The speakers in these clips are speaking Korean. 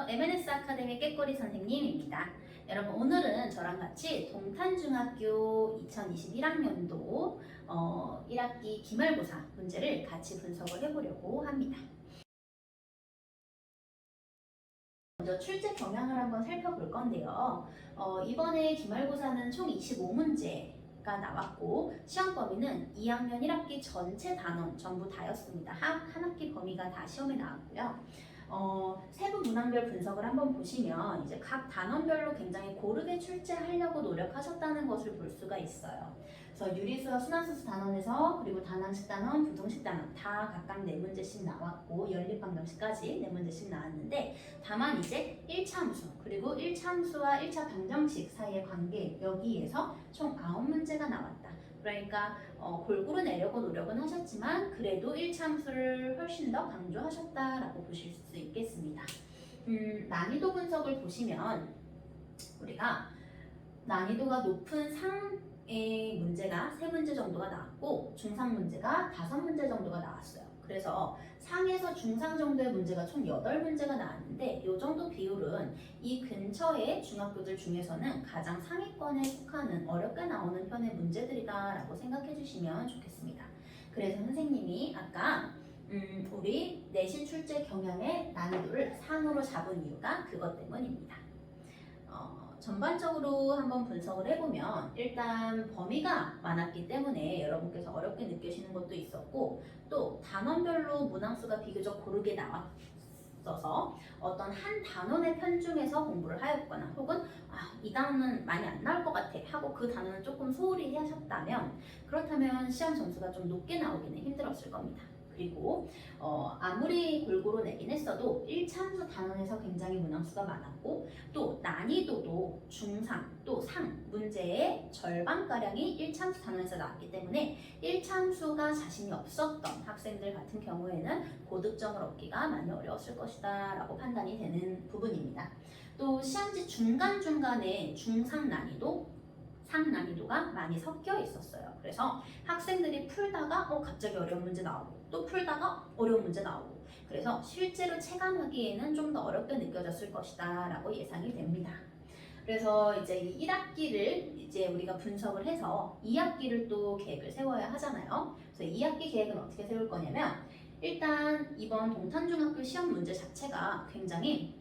MNS 아카데미 깨꼬리 선생님입니다. 여러분 오늘은 저랑 같이 동탄중학교 2021학년도 1학기 기말고사 문제를 같이 분석을 해보려고 합니다. 먼저 출제 경향을 한번 살펴볼 건데요. 이번에 기말고사는 총 25문제가 나왔고 시험 범위는 2학년 1학기 전체 단원 전부 다였습니다. 한 학기 범위가 다 시험에 나왔고요. 세부 문항별 분석을 한번 보시면 이제 각 단원별로 굉장히 고르게 출제하려고 노력하셨다는 것을 볼 수가 있어요. 그래서 유리수와 순환수수 단원에서 그리고 단항식 단원, 부등식 단원 다 각각 4문제씩 나왔고 연립방정식까지 4문제씩 나왔는데 다만 이제 1차 함수 그리고 1차 함수와 1차 방정식 사이의 관계 여기에서 총 9문제가 나왔다. 그러니까 골고루 내려고 노력은 하셨지만 그래도 1차 함수를 훨씬 더 강조하셨다라고 보실 수 있겠습니다. 난이도 분석을 보시면 우리가 난이도가 높은 상의 문제가 3문제 정도가 나왔고 중상 문제가 5문제 정도가 나왔어요. 그래서 상에서 중상 정도의 문제가 총 8문제가 나왔는데 이 정도 비율은 이 근처의 중학교들 중에서는 가장 상위권에 속하는 어렵게 나오는 편의 문제들이다 라고 생각해 주시면 좋겠습니다. 그래서 선생님이 아까 우리 내신 출제 경향의 난이도를 상으로 잡은 이유가 그것 때문입니다. 전반적으로 한번 분석을 해보면 일단 범위가 많았기 때문에 여러분께서 어렵게 느끼시는 것도 있었고 또 단원별로 문항수가 비교적 고르게 나왔어서 어떤 한 단원의 편중에서 공부를 하였거나 혹은 이 단원은 많이 안 나올 것 같아 하고 그 단원은 조금 소홀히 하셨다면 그렇다면 시험 점수가 좀 높게 나오기는 힘들었을 겁니다. 그리고 아무리 골고루 내긴 했어도 1차 함수 단원에서 굉장히 문항수가 많았고 또 난이도도 중상 또 상 문제의 절반가량이 1차 함수 단원에서 나왔기 때문에 1차 함수가 자신이 없었던 학생들 같은 경우에는 고득점을 얻기가 많이 어려웠을 것이다 라고 판단이 되는 부분입니다. 또 시험지 중간중간에 중상 난이도 상 난이도가 많이 섞여 있었어요. 그래서 학생들이 풀다가 갑자기 어려운 문제 나오고 또 풀다가 어려운 문제 나오고 그래서 실제로 체감하기에는 좀 더 어렵게 느껴졌을 것이다 라고 예상이 됩니다. 그래서 이제 이 1학기를 이제 우리가 분석을 해서 2학기를 또 계획을 세워야 하잖아요. 그래서 2학기 계획은 어떻게 세울 거냐면 일단 이번 동탄중학교 시험 문제 자체가 굉장히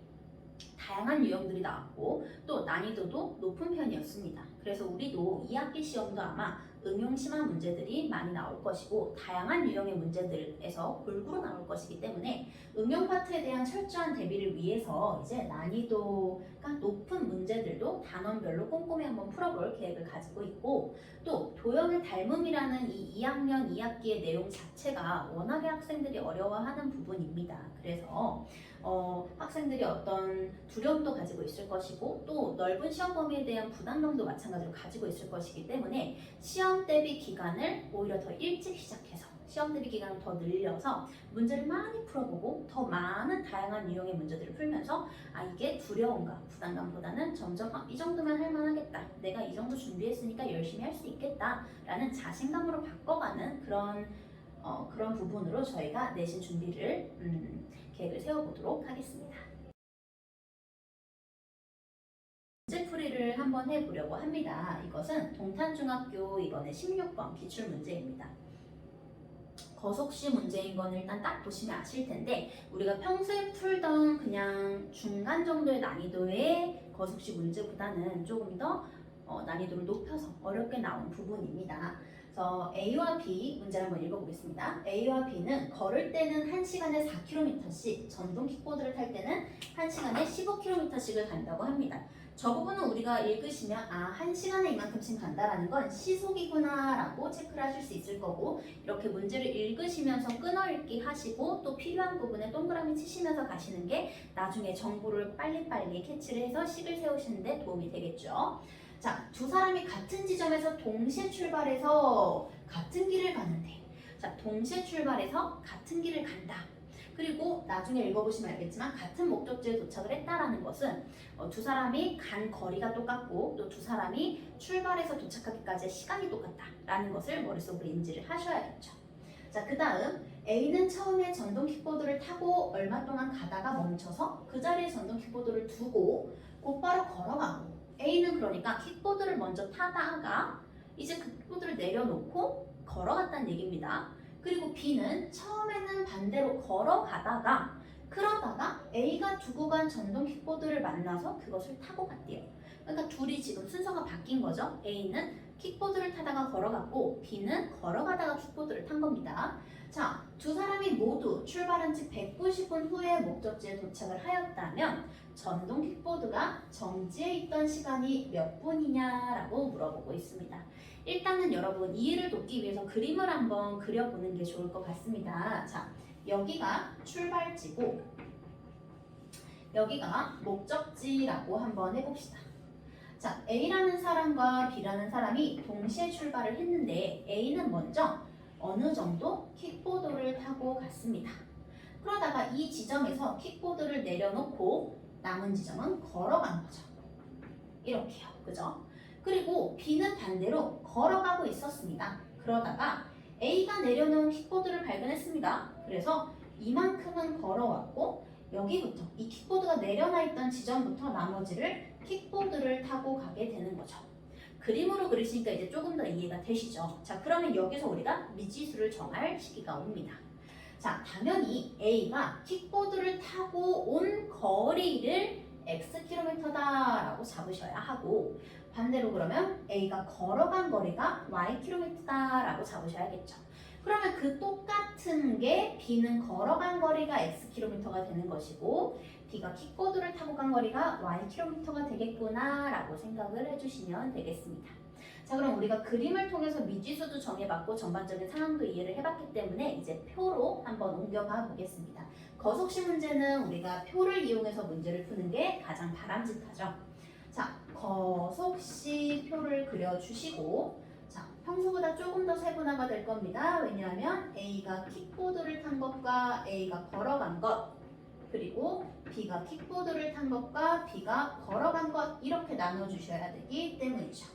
다양한 유형들이 나왔고 또 난이도도 높은 편이었습니다. 그래서 우리도 2학기 시험도 아마 응용 심화 문제들이 많이 나올 것이고 다양한 유형의 문제들에서 골고루 나올 것이기 때문에 응용 파트에 대한 철저한 대비를 위해서 이제 난이도가 높은 문제들도 단원별로 꼼꼼히 한번 풀어볼 계획을 가지고 있고 또 도형의 닮음이라는 이 2학년 2학기의 내용 자체가 워낙에 학생들이 어려워하는 부분입니다. 그래서 학생들이 어떤 두려움도 가지고 있을 것이고 또 넓은 시험 범위에 대한 부담감도 마찬가지로 가지고 있을 것이기 때문에 시험 대비 기간을 오히려 더 일찍 시작해서 시험 대비 기간을 더 늘려서 문제를 많이 풀어보고 더 많은 다양한 유형의 문제들을 풀면서 이게 두려움과 부담감보다는 점점 이 정도면 할만하겠다 내가 이 정도 준비했으니까 열심히 할 수 있겠다 라는 자신감으로 바꿔가는 그런 부분으로 저희가 내신 준비를 계획을 세워보도록 하겠습니다. 문제풀이를 한번 해보려고 합니다. 이것은 동탄중학교 이번에 16번 기출문제입니다. 거속시 문제인 건 일단 딱 보시면 아실 텐데 우리가 평소에 풀던 그냥 중간 정도의 난이도의 거속시 문제보다는 조금 더 난이도를 높여서 어렵게 나온 부분입니다. 그래서 A와 B 문제를 한번 읽어보겠습니다. A와 B는 걸을 때는 1시간에 4km씩, 전동 킥보드를 탈 때는 1시간에 15km씩을 간다고 합니다. 저 부분은 우리가 읽으시면 1시간에 이만큼씩 간다라는 건 시속이구나 라고 체크를 하실 수 있을 거고 이렇게 문제를 읽으시면서 끊어읽기 하시고 또 필요한 부분에 동그라미 치시면서 가시는 게 나중에 정보를 빨리빨리 캐치를 해서 식을 세우시는 데 도움이 되겠죠. 자, 두 사람이 같은 지점에서 동시에 출발해서 같은 길을 가는데 동시에 출발해서 같은 길을 간다. 그리고 나중에 읽어보시면 알겠지만 같은 목적지에 도착을 했다라는 것은 두 사람이 간 거리가 똑같고 또 두 사람이 출발해서 도착하기까지의 시간이 똑같다라는 것을 머릿속으로 인지를 하셔야겠죠. 자, 그 다음 A는 처음에 전동 킥보드를 타고 얼마 동안 가다가 멈춰서 그 자리에 전동 킥보드를 두고 곧바로 걸어가고, A는 그러니까 킥보드를 먼저 타다가 이제 그 킥보드를 내려놓고 걸어갔다는 얘기입니다. 그리고 B는 처음에는 반대로 걸어가다가 그러다가 A가 두고 간 전동 킥보드를 만나서 그것을 타고 갔대요. 그러니까 둘이 지금 순서가 바뀐 거죠. A는 킥보드를 타다가 걸어갔고 B는 걸어가다가 킥보드를 탄 겁니다. 자, 두 사람이 모두 출발한 지 190분 후에 목적지에 도착을 하였다면 전동 킥보드가 정지해 있던 시간이 몇 분이냐라고 물어보고 있습니다. 일단은 여러분 이해를 돕기 위해서 그림을 한번 그려보는 게 좋을 것 같습니다. 자, 여기가 출발지고 여기가 목적지라고 한번 해봅시다. 자, A라는 사람과 B라는 사람이 동시에 출발을 했는데 A는 먼저 어느 정도 킥보드를 타고 갔습니다. 그러다가 이 지점에서 킥보드를 내려놓고 남은 지점은 걸어간 거죠. 이렇게요. 그죠? 그리고 B는 반대로 걸어가고 있었습니다. 그러다가 A가 내려놓은 킥보드를 발견했습니다. 그래서 이만큼은 걸어왔고 여기부터 이 킥보드가 내려놔 있던 지점부터 나머지를 킥보드를 타고 가게 되는 거죠. 그림으로 그리시니까 이제 조금 더 이해가 되시죠? 자, 그러면 여기서 우리가 미지수를 정할 시기가 옵니다. 자, 당연히 A가 킥보드를 타고 온 거리를 Xkm다라고 잡으셔야 하고 반대로 그러면 A가 걸어간 거리가 Ykm다라고 잡으셔야겠죠. 그러면 그 똑같은 게 B는 걸어간 거리가 Xkm가 되는 것이고 B가 킥보드를 타고 간 거리가 Ykm가 되겠구나 라고 생각을 해주시면 되겠습니다. 자, 그럼 우리가 그림을 통해서 미지수도 정해봤고 전반적인 상황도 이해를 해봤기 때문에 이제 표로 한번 옮겨가 보겠습니다. 거속시 문제는 우리가 표를 이용해서 문제를 푸는 게 가장 바람직하죠. 자, 거속시 표를 그려주시고 자, 평소보다 조금 더 세분화가 될 겁니다. 왜냐하면 A가 킥보드를 탄 것과 A가 걸어간 것 그리고 B가 킥보드를 탄 것과 B가 걸어간 것 이렇게 나눠주셔야 되기 때문이죠.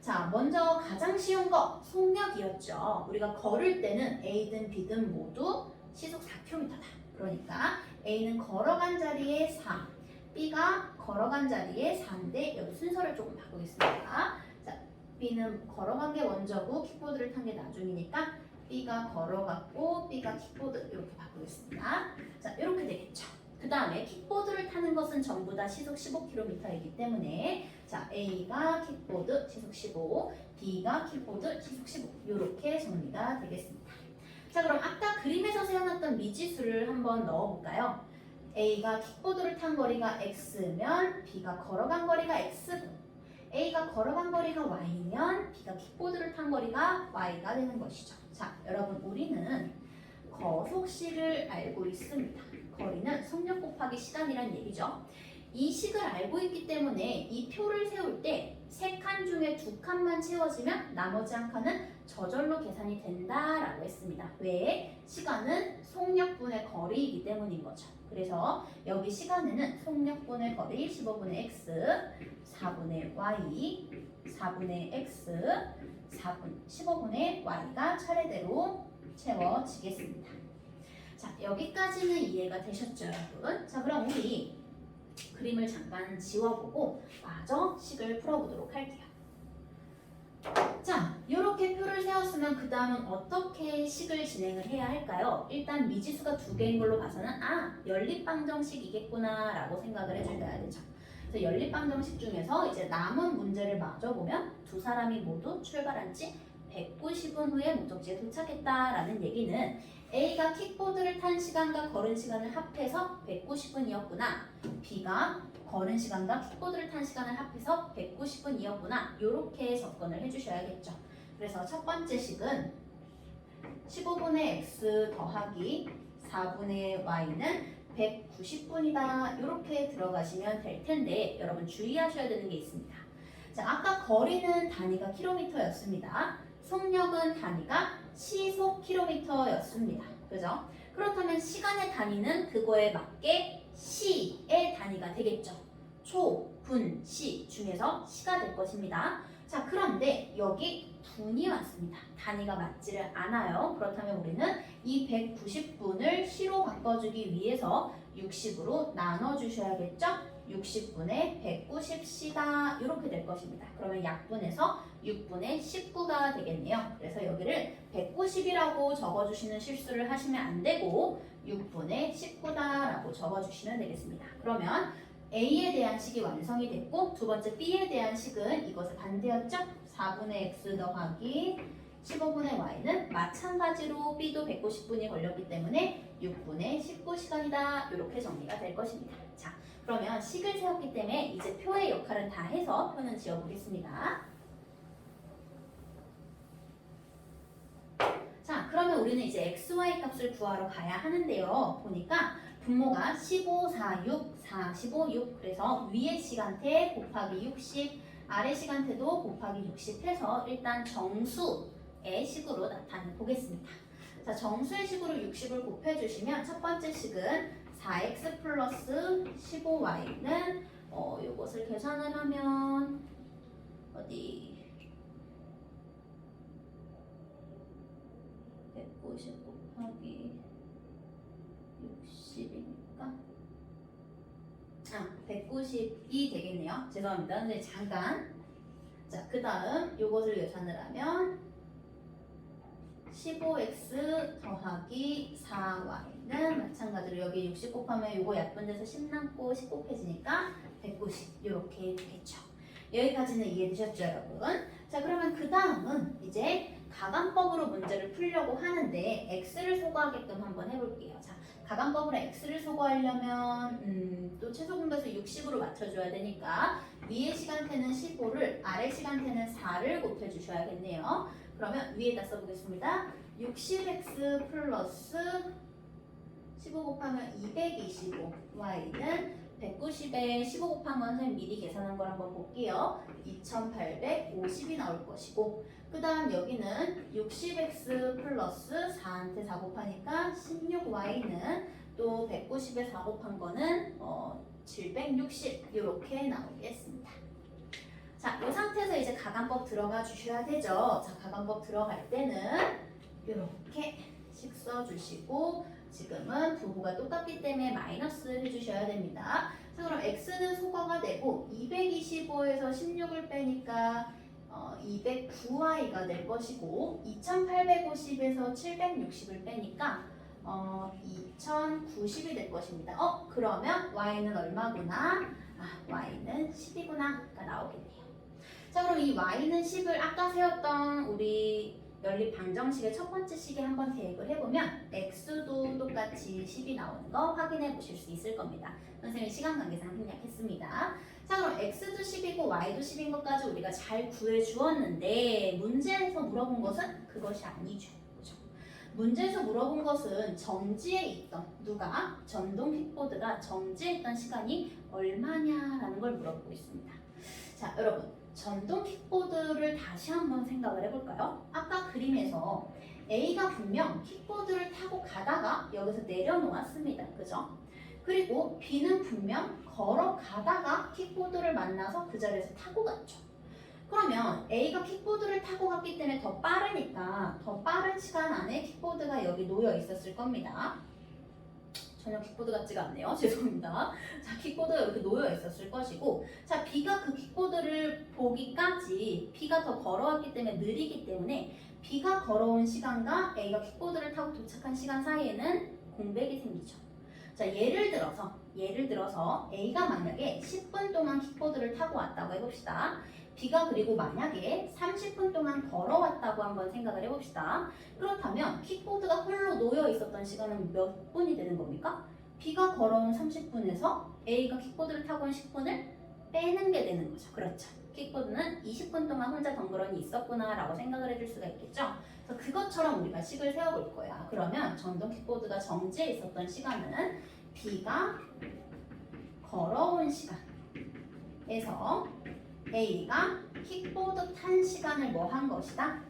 자, 먼저 가장 쉬운 거 속력이었죠. 우리가 걸을 때는 A든 B든 모두 시속 4km다. 그러니까 A는 걸어간 자리에 3, B가 걸어간 자리에 4인데 여기 순서를 조금 바꾸겠습니다. 자, B는 걸어간 게 먼저고 킥보드를 탄 게 나중이니까 B가 걸어갔고 B가 킥보드 이렇게 바꾸겠습니다. 자, 이렇게 되겠죠. 그 다음에 킥보드를 타는 것은 전부 다 시속 15km이기 때문에 자, A가 킥보드 시속 15, B가 킥보드 시속 15 이렇게 정리가 되겠습니다. 자, 그럼 아까 그림에서 세워놨던 미지수를 한번 넣어볼까요? A가 킥보드를 탄 거리가 X면 B가 걸어간 거리가 X고 A가 걸어간 거리가 Y면 B가 킥보드를 탄 거리가 Y가 되는 것이죠. 자, 여러분 우리는 거속시를 알고 있습니다. 거리는 속력 곱하기 시간이란 얘기죠. 이 식을 알고 있기 때문에 이 표를 세울 때 3칸 중에 2칸만 채워지면 나머지 한 칸은 저절로 계산이 된다라고 했습니다. 왜? 시간은 속력분의 거리이기 때문인 거죠. 그래서 여기 시간에는 속력분의 거리 15분의 x, 4분의 y, 4분의 x, 15분의 y가 차례대로 채워지겠습니다. 자, 여기까지는 이해가 되셨죠, 여러분? 자, 그럼 우리 그림을 잠깐 지워보고 마저 식을 풀어보도록 할게요. 자, 이렇게 표를 세웠으면 그 다음은 어떻게 식을 진행을 해야 할까요? 일단 미지수가 2개인 걸로 봐서는 연립방정식이겠구나 라고 생각을 해줘야 되죠. 그래서 연립방정식 중에서 이제 남은 문제를 마저 보면 두 사람이 모두 출발한 지 190분 후에 목적지에 도착했다라는 얘기는 A가 킥보드를 탄 시간과 걸은 시간을 합해서 190분이었구나. B가 걸은 시간과 킥보드를 탄 시간을 합해서 190분이었구나. 이렇게 접근을 해주셔야겠죠. 그래서 첫 번째 식은 15분의 x 더하기 4분의 y는 190분이다. 이렇게 들어가시면 될 텐데 여러분 주의하셔야 되는 게 있습니다. 자, 아까 거리는 단위가 킬로미터였습니다. 속력은 단위가 시속 킬로미터였습니다. 그죠? 그렇다면 시간의 단위는 그거에 맞게 시의 단위가 되겠죠. 초, 분, 시 중에서 시가 될 것입니다. 자, 그런데 여기 분이 왔습니다. 단위가 맞지를 않아요. 그렇다면 우리는 이 190분을 시로 바꿔주기 위해서 60으로 나눠주셔야겠죠? 60분의 190c가 이렇게 될 것입니다. 그러면 약분해서 6분의 19가 되겠네요. 그래서 여기를 190이라고 적어주시는 실수를 하시면 안 되고 6분의 19다라고 적어주시면 되겠습니다. 그러면 A에 대한 식이 완성이 됐고 두 번째 B에 대한 식은 이것의 반대였죠? 4분의 X 더하기 15분의 Y는 마찬가지로 B도 190분이 걸렸기 때문에 6분의 19시간이다. 이렇게 정리가 될 것입니다. 자, 그러면 식을 세웠기 때문에 이제 표의 역할은 다 해서 표는 지어보겠습니다. 자, 그러면 우리는 이제 XY 값을 구하러 가야 하는데요. 보니까 분모가 15, 4, 6, 4, 15, 6 그래서 위의 시간태 곱하기 60 아래 시간태도 곱하기 60 해서 일단 정수의 식으로 나타내 보겠습니다. 자, 정수의 식으로 60을 곱해주시면 첫 번째 식은 4x 플러스 15y는 요것을 계산을 하면 어디 150 곱하기 60이니까 190이 되겠네요. 죄송합니다. 근데 잠깐 자, 그 다음 요것을 계산을 하면 15x 더하기 4y는 마찬가지로 여기 60 곱하면 요거 약분돼서 10 남고 10 곱해지니까 190 이렇게 되겠죠. 여기까지는 이해되셨죠, 여러분? 자, 그러면 그 다음은 이제 가간법으로 문제를 풀려고 하는데 x를 소거하게끔 한번 해볼게요. 자, 가간법으로 x를 소거하려면 또 최소분배수 60으로 맞춰줘야 되니까 위의 시간태는 15를 아래 시간태는 4를 곱해주셔야겠네요. 그러면 위에다 써보겠습니다. 60x 플러스 15 곱하면 225 y는 190에 15 곱한 건 선생님 미리 계산한 걸 한번 볼게요. 2850이 나올 것이고 그 다음 여기는 60x 플러스 4한테 4 곱하니까 16y는 또 190에 4 곱한 거는 760 이렇게 나오겠습니다. 자, 이 상태에서 이제 가간법 들어가 주셔야 되죠. 자, 가간법 들어갈 때는 이렇게 식 써주시고 지금은 부호가 똑같기 때문에 마이너스 해주셔야 됩니다. 자, 그럼 x는 소거가 되고 225에서 16을 빼니까 209y가 될 것이고 2850에서 760을 빼니까 2090이 될 것입니다. 그러면 y는 얼마구나? y는 10이구나가 나오겠네요. 자, 그럼 이 y는 10을 아까 세웠던 우리 연립 방정식의 첫 번째 식에 한번 대입을 해보면 x도 똑같이 10이 나오는 거 확인해 보실 수 있을 겁니다. 선생님이 시간 관계상 생략했습니다. 자, 그럼 x도 10이고 y도 10인 것까지 우리가 잘 구해 주었는데 문제에서 물어본 것은 그것이 아니죠. 그렇죠? 문제에서 물어본 것은 정지에 있던 누가 전동 킥보드가 정지에 있던 시간이 얼마냐라는 걸 물어보고 있습니다. 자, 여러분 전동 킥보드를 다시 한번 생각을 해볼까요? 아까 그림에서 A가 분명 킥보드를 타고 가다가 여기서 내려놓았습니다. 그죠? 그리고 B는 분명 걸어가다가 킥보드를 만나서 그 자리에서 타고 갔죠. 그러면 A가 킥보드를 타고 갔기 때문에 더 빠르니까 더 빠른 시간 안에 킥보드가 여기 놓여 있었을 겁니다. 전혀 킥보드 같지가 않네요. 죄송합니다. 자, 킥보드가 이렇게 놓여 있었을 것이고 자, B가 그 킥보드를 보기까지 B가 더 걸어왔기 때문에 느리기 때문에 B가 걸어온 시간과 A가 킥보드를 타고 도착한 시간 사이에는 공백이 생기죠. 자, 예를 들어서 A가 만약에 10분 동안 킥보드를 타고 왔다고 해봅시다. B가 그리고 만약에 30분 동안 걸어왔다고 한번 생각을 해봅시다. 그렇다면 킥보드가 홀로 놓여 있었던 시간은 몇 분이 되는 겁니까? B가 걸어온 30분에서 A가 킥보드를 타고 온 10분을 빼는 게 되는 거죠. 그렇죠. 킥보드는 20분 동안 혼자 덩그러니 있었구나 라고 생각을 해줄 수가 있겠죠. 그래서 그것처럼 우리가 식을 세워볼 거야. 그러면 전동 킥보드가 정지해 있었던 시간은 B가 걸어온 시간에서 A가 킥보드 탄 시간을 뭐 한 것이다?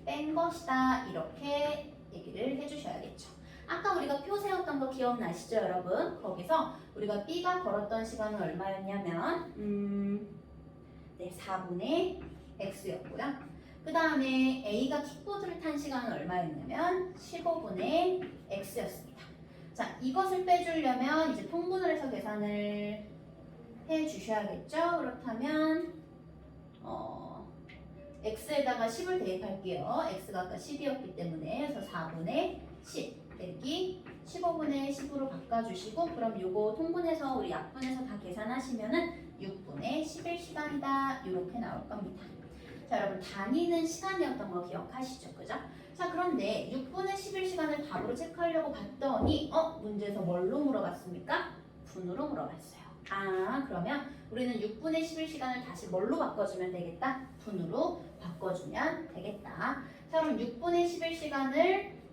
뺀 것이다. 이렇게 얘기를 해주셔야겠죠. 아까 우리가 표 세웠던 거 기억나시죠, 여러분? 거기서 우리가 B가 걸었던 시간은 얼마였냐면 4분의 x였고요. 그 다음에 A가 킥보드를 탄 시간은 얼마였냐면 15분의 x였습니다. 자, 이것을 빼주려면 이제 통분을 해서 계산을 해 주셔야겠죠? 그렇다면 x에다가 10을 대입할게요. x가 아까 10이었기 때문에 그래서 4분의 10 빼기 15분의 10으로 바꿔주시고 그럼 요거 통분해서 우리 약분해서 다 계산하시면은 6분의 11시간이다 이렇게 나올 겁니다. 자, 여러분 단위는 시간이었던 거 기억하시죠? 그죠? 자, 그런데 6분의 11시간을 답으로 체크하려고 봤더니 문제에서 뭘로 물어봤습니까? 분으로 물어봤어요. 아, 그러면 우리는 6분의 11시간을 다시 뭘로 바꿔주면 되겠다? 분으로 바꿔주면 되겠다. 자, 그럼 6분의 11시간을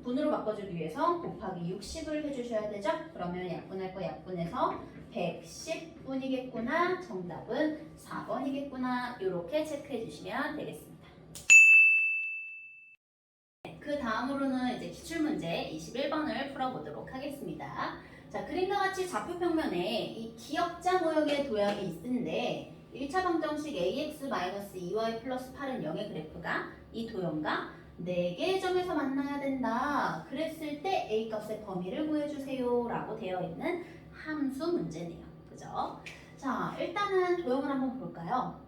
분으로 바꿔주기 위해서 곱하기 60을 해주셔야 되죠? 그러면 약분할 거 약분해서 110분이겠구나. 정답은 4번이겠구나. 이렇게 체크해 주시면 되겠습니다. 그 다음으로는 이제 기출문제 21번을 풀어보도록 하겠습니다. 자, 그림과 같이 좌표 평면에 이 기역자 모형의 도형이 있는데 1차 방정식 ax-2y 플러스 8은 0의 그래프가 이 도형과 4개의 점에서 만나야 된다. 그랬을 때 a 값의 범위를 구해주세요 라고 되어 있는 함수 문제네요. 그죠? 자, 일단은 도형을 한번 볼까요?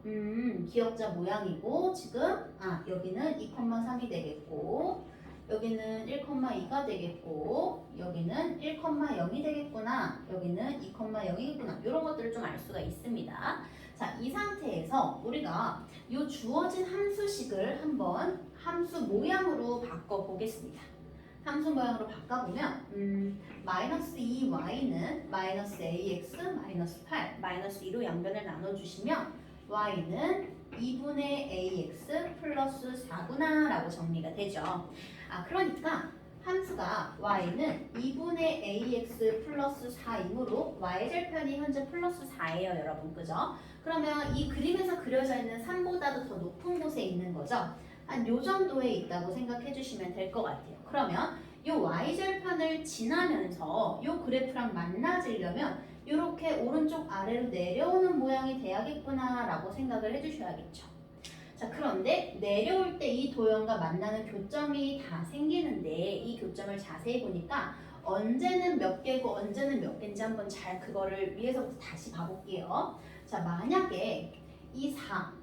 기역자 모양이고 지금 여기는 2,3이 되겠고 여기는 1,2가 되겠고 여기는 1,0이 되겠구나. 여기는 2,0이겠구나. 이런 것들을 좀 알 수가 있습니다. 자, 이 상태에서 우리가 이 주어진 함수식을 한번 함수 모양으로 바꿔보겠습니다. 함수 모양으로 바꿔보면 마이너스 2y는 마이너스 ax 마이너스 8 마이너스 2로 양변을 나눠주시면 y는 2분의 ax 플러스 4구나 라고 정리가 되죠. 그러니까 함수가 y는 2분의 ax 플러스 4이므로 y절편이 현재 플러스 4예요, 여러분. 그죠? 그러면 이 그림에서 그려져 있는 3보다도 더 높은 곳에 있는 거죠. 한 요 정도에 있다고 생각해 주시면 될 것 같아요. 그러면 이 y절편을 지나면서 이 그래프랑 만나지려면 이렇게 오른쪽 아래로 내려오는 모양이 돼야겠구나 라고 생각을 해주셔야겠죠. 자, 그런데 내려올 때 이 도형과 만나는 교점이 다 생기는데 이 교점을 자세히 보니까 언제는 몇 개고 언제는 몇 개인지 한번 잘 그거를 위에서부터 다시 봐볼게요. 자, 만약에 이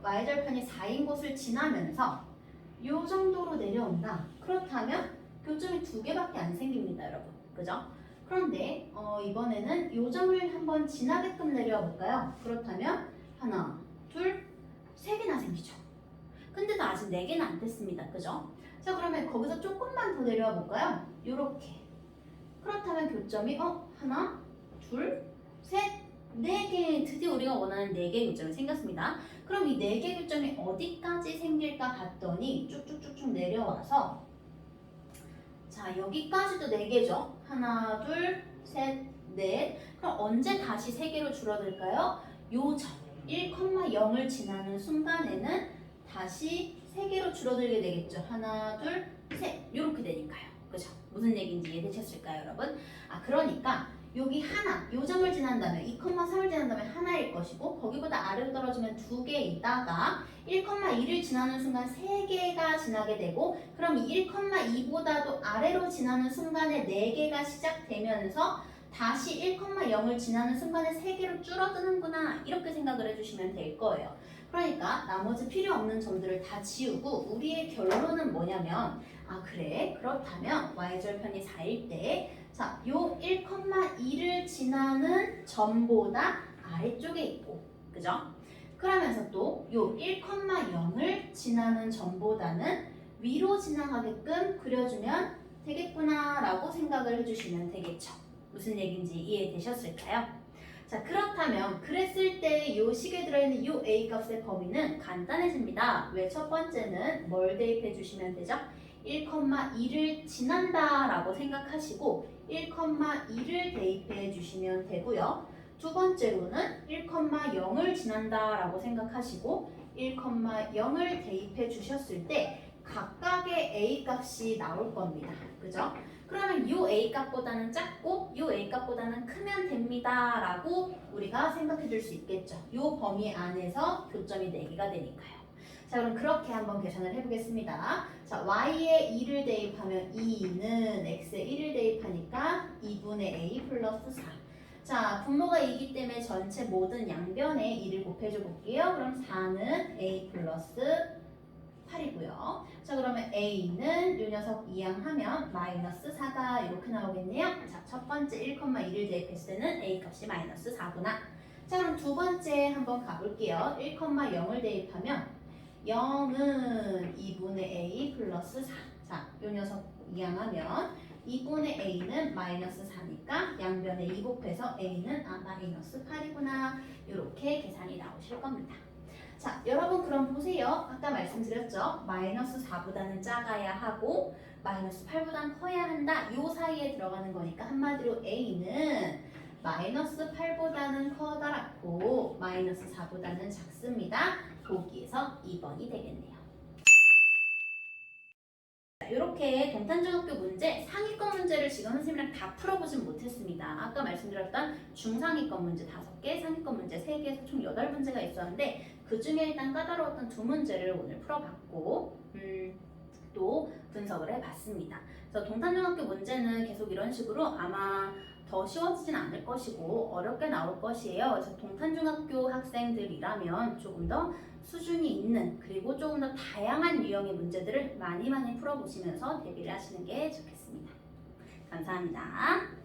y절편이 4인 곳을 지나면서 이 정도로 내려온다. 그렇다면 교점이 2개밖에 안 생깁니다, 여러분. 그죠? 그런데 이번에는 이 점을 한번 지나게끔 내려와 볼까요? 그렇다면 하나, 둘, 3개나 생기죠. 근데도 아직 4개는 안 됐습니다. 그죠? 자, 그러면 거기서 조금만 더 내려와 볼까요? 요렇게. 그렇다면 교점이 하나, 둘, 셋, 4개. 드디어 우리가 원하는 4개의 교점이 생겼습니다. 그럼 이 4개의 교점이 어디까지 생길까 봤더니 쭉쭉쭉쭉 내려와서 자, 여기까지도 4개죠. 하나, 둘, 셋, 넷. 그럼 언제 다시 3개로 줄어들까요? 요 점 1,0을 지나는 순간에는 다시 3개로 줄어들게 되겠죠. 하나, 둘, 셋. 이렇게 되니까요. 그죠? 무슨 얘기인지 이해되셨을까요, 여러분? 그러니까 여기 하나, 요 점을 지난다면 2,3을 지난다면 하나일 것이고 거기보다 아래로 떨어지면 2개이다가 1,2를 지나는 순간 3개가 지나게 되고 그럼 이 1,2보다도 아래로 지나는 순간에 4개가 시작되면서 다시 1,0을 지나는 순간에 3개로 줄어드는구나 이렇게 생각을 해주시면 될 거예요. 그러니까 나머지 필요 없는 점들을 다 지우고 우리의 결론은 뭐냐면 그래 그렇다면 y절편이 4일 때 자, 요 1,2를 지나는 점보다 아래쪽에 있고 그죠? 그러면서 또 요 1,0을 지나는 점보다는 위로 지나가게끔 그려주면 되겠구나 라고 생각을 해주시면 되겠죠. 무슨 얘기인지 이해되셨을까요? 자, 그렇다면 그랬을 때 이 식에 들어있는 이 a 값의 범위는 간단해집니다. 왜? 첫 번째는 뭘 대입해 주시면 되죠? 1,2를 지난다 라고 생각하시고 1,2를 대입해 주시면 되고요. 두 번째로는 1,0을 지난다 라고 생각하시고 1,0을 대입해 주셨을 때 각각의 a 값이 나올 겁니다. 그죠? 그러면 이 a 값보다는 작고 이 a 값보다는 크면 됩니다 라고 우리가 생각해 줄 수 있겠죠. 이 범위 안에서 교점이 4개가 되니까요. 자, 그럼 그렇게 한번 계산을 해보겠습니다. 자, y에 2를 대입하면 2는 x에 1을 대입하니까 2분의 a 플러스 4. 자, 분모가 2이기 때문에 전체 모든 양변에 2를 곱해줘 볼게요. 그럼 4는 a 플러스 8이고요. 자, 그러면 a는 이 녀석 이항하면 마이너스 4다 이렇게 나오겠네요. 자, 첫 번째 1,2를 대입했을 때는 a 값이 마이너스 4구나. 자, 그럼 두 번째 한번 가볼게요. 1,0을 대입하면 0은 2분의 a 플러스 4. 자, 이 녀석 이항하면 2분의 a는 마이너스 4니까 양변에 2 곱해서 a는 마이너스 8이구나. 이렇게 계산이 나오실 겁니다. 자, 여러분 그럼 보세요. 아까 말씀드렸죠? 마이너스 4보다는 작아야 하고 마이너스 8보다는 커야 한다. 요 사이에 들어가는 거니까 한마디로 a는 마이너스 8보다는 커다랗고 마이너스 4보다는 작습니다. 보기에서 2번이 되겠네요. 이렇게 동탄중학교 문제 상위권 문제를 지금 선생님이랑 다 풀어보진 못했습니다. 아까 말씀드렸던 중상위권 문제 5개, 상위권 문제 3개에서 총 8문제가 있었는데 그 중에 일단 까다로웠던 2문제를 오늘 풀어봤고 또 분석을 해봤습니다. 그래서 동탄중학교 문제는 계속 이런 식으로 아마 더 쉬워지진 않을 것이고 어렵게 나올 것이에요. 그래서 동탄중학교 학생들이라면 조금 더 수준이 있는 그리고 조금 더 다양한 유형의 문제들을 많이 풀어보시면서 대비를 하시는 게 좋겠습니다. 감사합니다.